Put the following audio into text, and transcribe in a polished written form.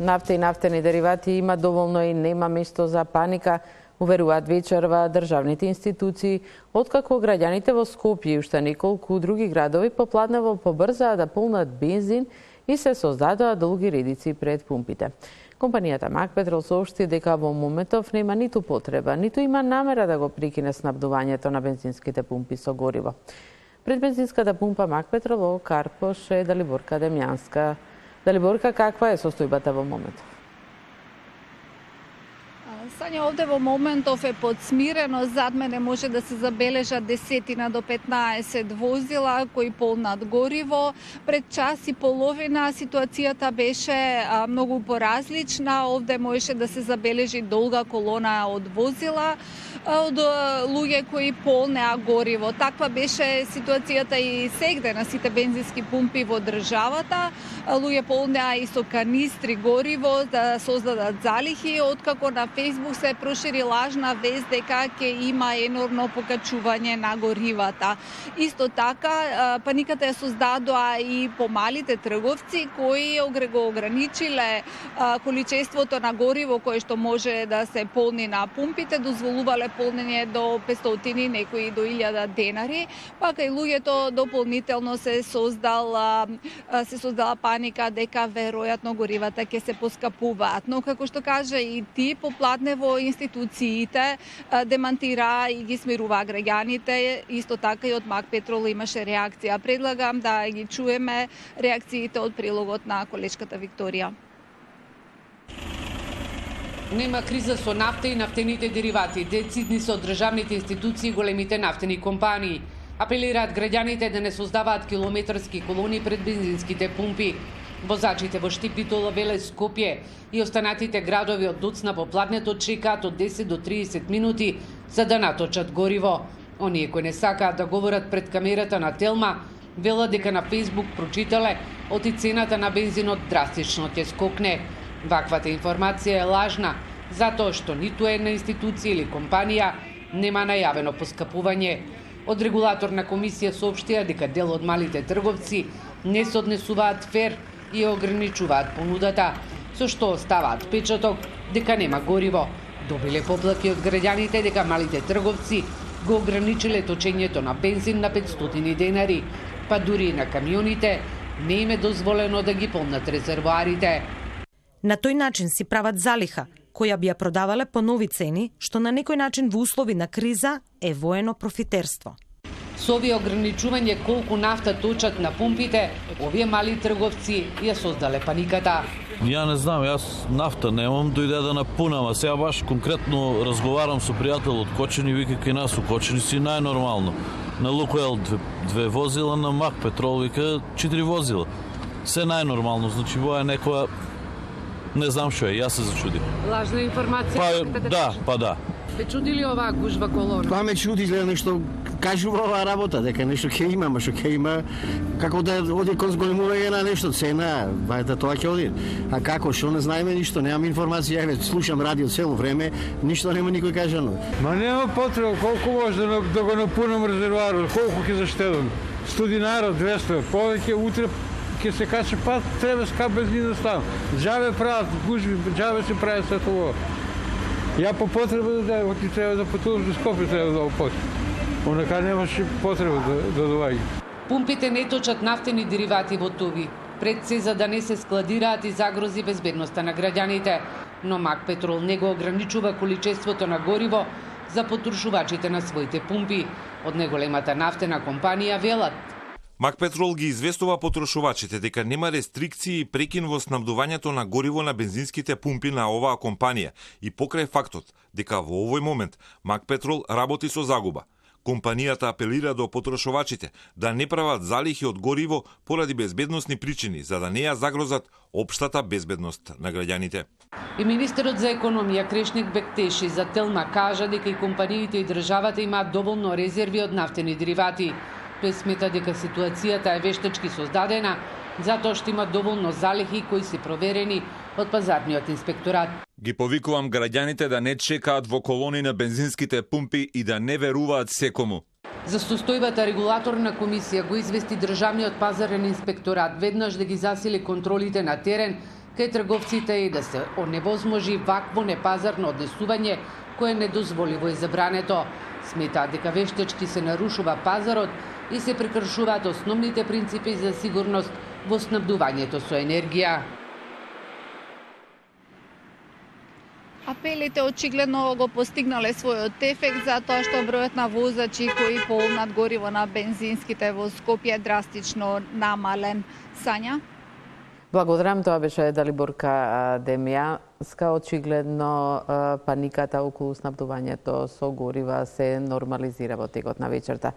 Нафта и нафтени деривати има доволно и нема место за паника, уверуваат вечерва државните институции, откако граѓаните во Скопје и уште неколку други градови попладнево побрзаа да полнат бензин и се создадоа долги редици пред пумпите. Компанијата Макпетрол соопшти дека во моментов нема ниту потреба, ниту има намера да го прекине снабдувањето на бензинските пумпи со гориво. Пред бензинската пумпа Макпетрол во Карпош е Далиборка Демјанска. Далиборка, каква е состојбата во моментов? Сања, овде во моментов е подсмирено, зад мене може да се забележат 10 до 15 возила кои полнат гориво. Пред час и половина ситуацијата беше многу поразлична. Овде можеше да се забележи долга колона од возила, од луѓе кои полнеа гориво. Таква беше ситуацијата и сегде на сите бензински пумпи во државата. Луѓе полнеа и со канистри гориво да создадат залихи, откако на Facebook се прошири лажна вест дека ќе има енормно покачување на горивата. Исто така, паниката ја создадоа и помалите трговци кои го ограничиле количеството на гориво кое што може да се полни на пумпите, дозволувале полнење до 500, некои до 1000 денари, пак и луѓето дополнително се создала паника дека веројатно горивата ќе се поскапуваат. Но како што кажа и ти, попладнево институциите демантира и ги смирува граѓаните, исто така и од Макпетрол имаше реакција. Предлагам да ги чуеме реакциите од прилогот на колечката Викторија. Нема криза со нафта и нафтените деривати. Децидни се од државните институции и големите нафтени компании. Апелираат граѓаните да не создаваат километарски колони пред бензинските пумпи. Возачите во Штипитола, Велес, Скопје и останатите градови од доцна попладнето чекаат од 10 до 30 минути за да наточат гориво. Оние кои не сакаат да говорат пред камерата на Телма, велат дека на Facebook прочитале оти цената на бензинот драстично ќе скокне. Ваквата информација е лажна, затоа што ниту една институција или компанија нема најавено поскапување. Од регулаторна комисија соопштија дека дел од малите трговци не се однесуваат фер и ограничуваат понудата, со што оставаат печаток дека нема гориво. Добиле поплаки од граѓаните дека малите трговци го ограничиле точењето на бензин на 500 денари, па дури и на камионите не им е дозволено да ги полнат резервоарите. На тој начин си прават залиха, која би ја продавале по нови цени, што на некој начин во услови на криза е воено профитерство. Со овие ограничување колку нафта точат на пумпите, овие мали трговци ја создале паниката. Ја не знам, јас нафта немам, дојде да напунам, а сега баш конкретно разговарам со пријател од Кочани, вика кај нас у Кочани си најнормално. На Лукоел две возила, на Макпетрол вика 4 возила. Се најнормално, значи во е некоја не знам што е, јас се зачудив. Лажна информација? Па да. Те чуди ли оваа гужва колона? Тоа ме чуди, изгледа нешто кажува оваа работа, дека нешто ќе има, што ќе има, како да оди кон зголемување на нешто цена, да тоа ќе оди. А како, што не знаеме ништо, немам информација, еве слушам радио цело време, ништо нема никој кажано. Ма нема потреба, колку може да го напунам резервоарот, колку ќе заштедам? 100 динара, 200, повеќе утре ќе се каче пат, треба скап бензин да ставам. Джабе прават гужви, джабе се прави се тоа. Ја по потреба да оти треба да патувам до Скопје, треба да опот. Онака немаше потреба да доваѓа. Пумпите не точат нафтени деривати во туби, пред се за да не се складираат и загрози безбедноста на граѓаните, но Макпетрол не го ограничува количеството на гориво за потрошувачите на своите пумпи. Од неголемата нафтена компанија велат: Макпетрол ги известува потрошувачите дека нема рестрикции и прекин во снабдувањето на гориво на бензинските пумпи на оваа компанија и покрај фактот дека во овој момент Макпетрол работи со загуба. Компанијата апелира до потрошувачите да не прават залихи од гориво поради безбедносни причини, за да не ја загрозат општата безбедност на граѓаните. И министерот за економија Крешник Бектеши за Телма кажа дека и компаниите и државата имаат доволно резерви од нафтени деривати. Тој смета дека ситуацијата е вештачки создадена, затоа што има доволно залихи кои се проверени од пазарниот инспекторат. Ги повикувам граѓаните да не чекаат во колони на бензинските пумпи и да не веруваат секому. За состојбата регулаторна комисија го извести Државниот пазарен инспекторат веднаш да ги засили контролите на терен кај трговците и да се оневозможи вакво непазарно однесување кое е недозволиво и забрането. Сметаат дека вештачки се нарушува пазарот и се прекршуваат основните принципи за сигурност во снабдувањето со енергија. Апелите очигледно го постигнале својот ефект затоа што бројот на возачи кои полнат гориво на бензинските во Скопје драстично намален. Сања? Благодарам, тоа беше Далиборка Демјанска. Очигледно паниката околу снабдувањето со горива се нормализира во текот на вечерта.